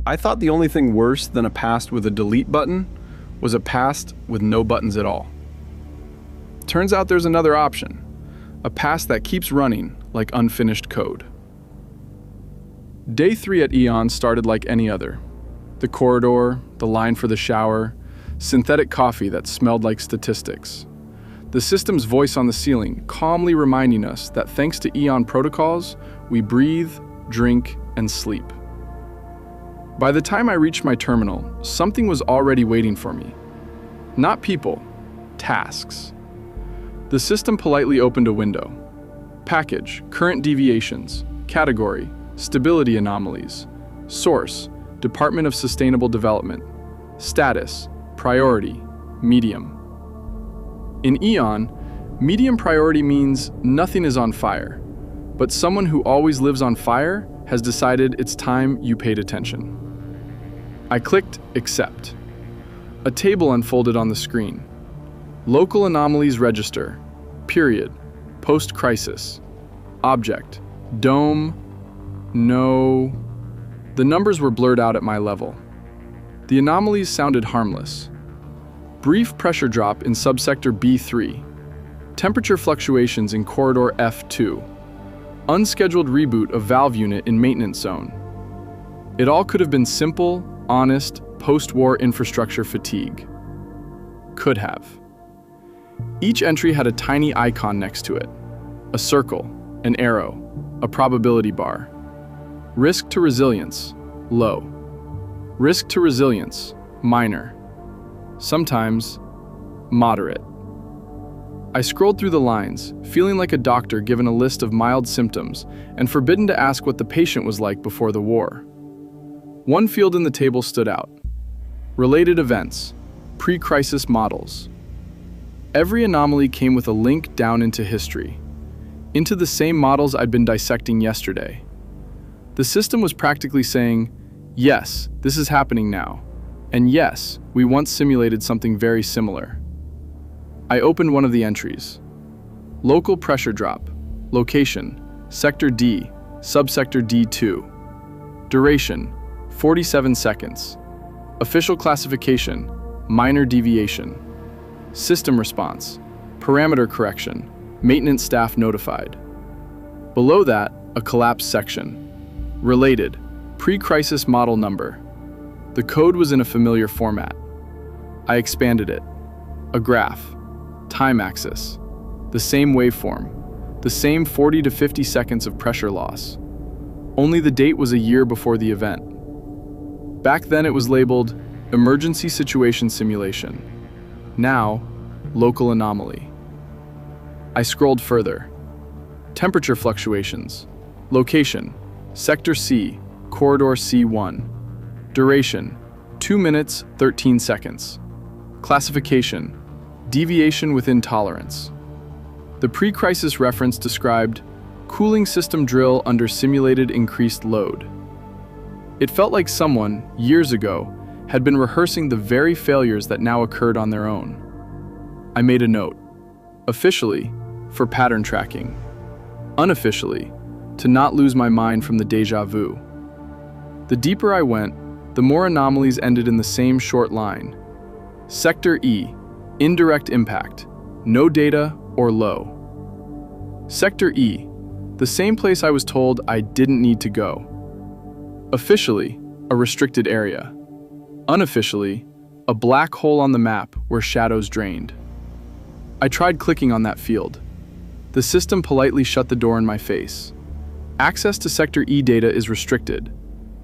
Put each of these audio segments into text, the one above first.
I thought the only thing worse than a past with a delete button was a past with no buttons at all. Turns out there's another option, a past that keeps running like unfinished code. Day 3 at Eon started like any other. The corridor, the line for the shower, synthetic coffee that smelled like statistics. The system's voice on the ceiling calmly reminding us that thanks to Eon protocols, we breathe, drink, and sleep. By the time I reached my terminal, something was already waiting for me. Not people, tasks. The system politely opened a window. Package, current deviations, category, stability anomalies, source, Department of Sustainable Development, status, priority, medium. In Eon, medium priority means nothing is on fire, but someone who always lives on fire has decided it's time you paid attention. I clicked Accept. A table unfolded on the screen. Local anomalies register, period, post-crisis, object, dome, no. The numbers were blurred out at my level. The anomalies sounded harmless. Brief pressure drop in subsector B3. Temperature fluctuations in corridor F2. Unscheduled reboot of valve unit in maintenance zone. It all could have been simple, honest, post-war infrastructure fatigue. Could have. Each entry had a tiny icon next to it. A circle, an arrow, a probability bar. Risk to resilience, low. Risk to resilience, minor. Sometimes, moderate. I scrolled through the lines, feeling like a doctor given a list of mild symptoms and forbidden to ask what the patient was like before the war. One field in the table stood out. Related events, pre-crisis models. Every anomaly came with a link down into history, into the same models I'd been dissecting yesterday. The system was practically saying, yes, this is happening now, and yes, we once simulated something very similar. I opened one of the entries. Local pressure drop. Location, Sector D, Subsector D2. Duration, 47 seconds. Official classification, minor deviation. System response, parameter correction, maintenance staff notified. Below that, a collapsed section. Related, pre-crisis model number. The code was in a familiar format. I expanded it. A graph, time axis, the same waveform, the same 40 to 50 seconds of pressure loss. Only the date was a year before the event. Back then it was labeled Emergency Situation Simulation. Now, Local Anomaly. I scrolled further. Temperature fluctuations. Location, Sector C, Corridor C1. Duration, 2 minutes, 13 seconds. Classification, deviation within tolerance. The pre-crisis reference described cooling system drill under simulated increased load. It felt like someone, years ago, had been rehearsing the very failures that now occurred on their own. I made a note. Officially, for pattern tracking. Unofficially, to not lose my mind from the déjà vu. The deeper I went, the more anomalies ended in the same short line. Sector E, indirect impact, no data or low. Sector E, the same place I was told I didn't need to go. Officially, a restricted area. Unofficially, a black hole on the map where shadows drained. I tried clicking on that field. The system politely shut the door in my face. Access to Sector E data is restricted.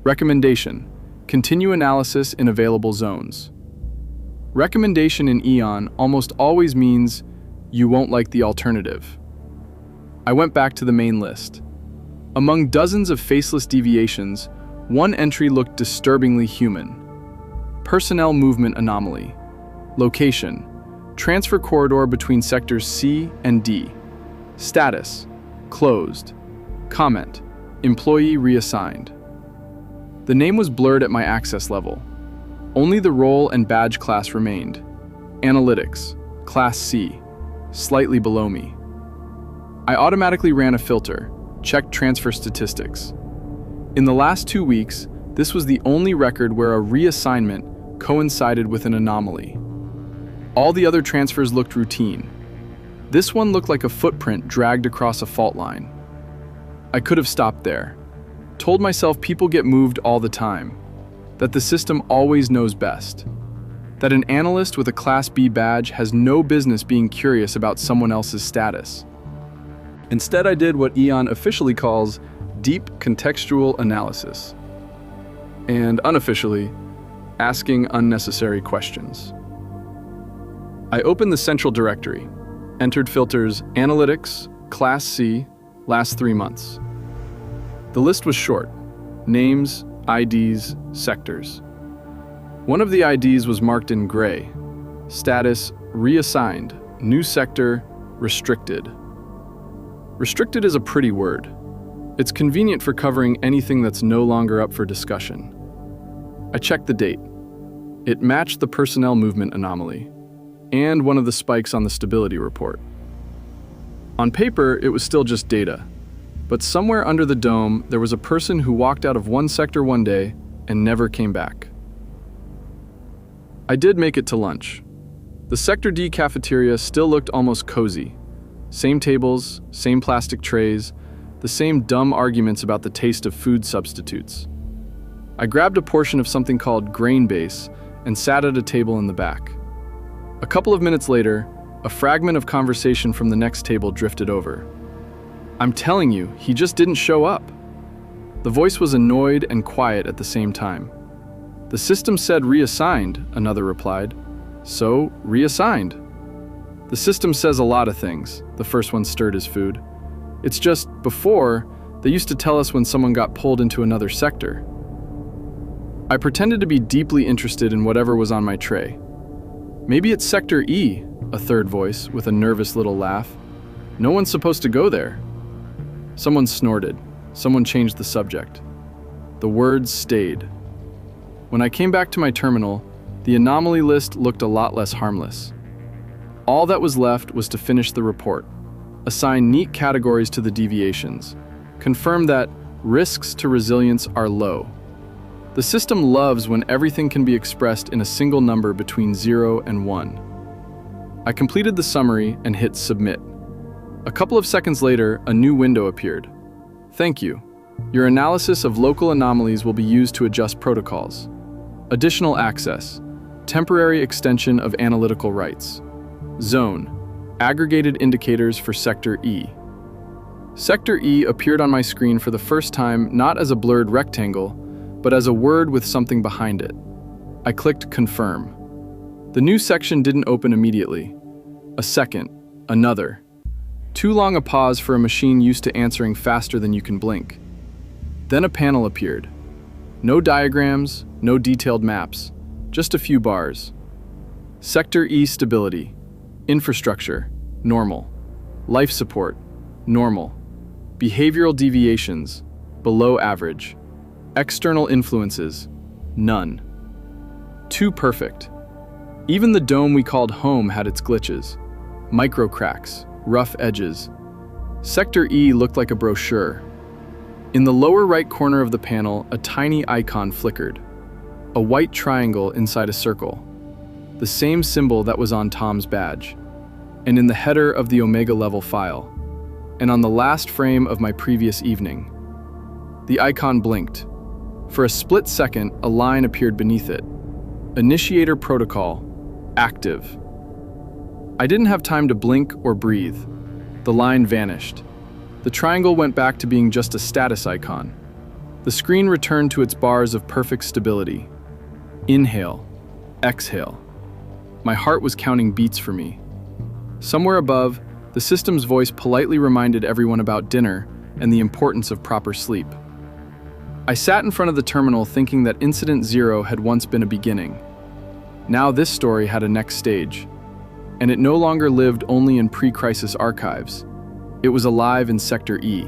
Recommendation, continue analysis in available zones. Recommendation in Eon almost always means you won't like the alternative. I went back to the main list. Among dozens of faceless deviations, one entry looked disturbingly human. Personnel movement anomaly. Location, transfer corridor between sectors C and D. Status, closed. Comment, employee reassigned. The name was blurred at my access level. Only the role and badge class remained. Analytics, Class C, slightly below me. I automatically ran a filter, checked transfer statistics. In the last 2 weeks, This was the only record where a reassignment coincided with an anomaly. All the other transfers looked routine. This one looked like a footprint dragged across a fault line. I could have stopped there, told myself people get moved all the time, that the system always knows best, that an analyst with a Class B badge has no business being curious about someone else's status. Instead, I did what Eon officially calls deep contextual analysis, and unofficially, asking unnecessary questions. I opened the central directory, entered filters Analytics, Class C, last 3 months. The list was short: names, IDs, sectors. One of the IDs was marked in gray. Status: reassigned, new sector, restricted. Restricted is a pretty word. It's convenient for covering anything that's no longer up for discussion. I checked the date. It matched the personnel movement anomaly and one of the spikes on the stability report. On paper, it was still just data, but somewhere under the dome, there was a person who walked out of one sector one day and never came back. I did make it to lunch. The Sector D cafeteria still looked almost cozy. Same tables, same plastic trays, the same dumb arguments about the taste of food substitutes. I grabbed a portion of something called grain base and sat at a table in the back. A couple of minutes later, a fragment of conversation from the next table drifted over. "I'm telling you, he just didn't show up." The voice was annoyed and quiet at the same time. "The system said reassigned," another replied. "So, reassigned." "The system says a lot of things," the first one stirred his food. "It's just, before, they used to tell us when someone got pulled into another sector." I pretended to be deeply interested in whatever was on my tray. "Maybe it's Sector E," a third voice, with a nervous little laugh. "No one's supposed to go there." Someone snorted. Someone changed the subject. The words stayed. When I came back to my terminal, the anomaly list looked a lot less harmless. All that was left was to finish the report, assign neat categories to the deviations, confirm that risks to resilience are low. The system loves when everything can be expressed in a single number between 0 and 1. I completed the summary and hit submit. A couple of seconds later, a new window appeared. "Thank you. Your analysis of local anomalies will be used to adjust protocols. Additional access. Temporary extension of analytical rights. Zone. Aggregated indicators for Sector E." Sector E appeared on my screen for the first time not as a blurred rectangle, but as a word with something behind it. I clicked confirm. The new section didn't open immediately. A second, another. Too long a pause for a machine used to answering faster than you can blink. Then a panel appeared. No diagrams, no detailed maps, just a few bars. Sector E stability. Infrastructure, normal. Life support, normal. Behavioral deviations, below average. External influences, none. Too perfect. Even the dome we called home had its glitches. Micro cracks, rough edges. Sector E looked like a brochure. In the lower right corner of the panel, a tiny icon flickered. A white triangle inside a circle. The same symbol that was on Tom's badge. And in the header of the Omega level file. And on the last frame of my previous evening. The icon blinked. For a split second, a line appeared beneath it. Initiator protocol, active. I didn't have time to blink or breathe. The line vanished. The triangle went back to being just a status icon. The screen returned to its bars of perfect stability. Inhale, exhale. My heart was counting beats for me. Somewhere above, the system's voice politely reminded everyone about dinner and the importance of proper sleep. I sat in front of the terminal thinking that Incident Zero had once been a beginning. Now this story had a next stage, and it no longer lived only in pre-crisis archives. It was alive in Sector E.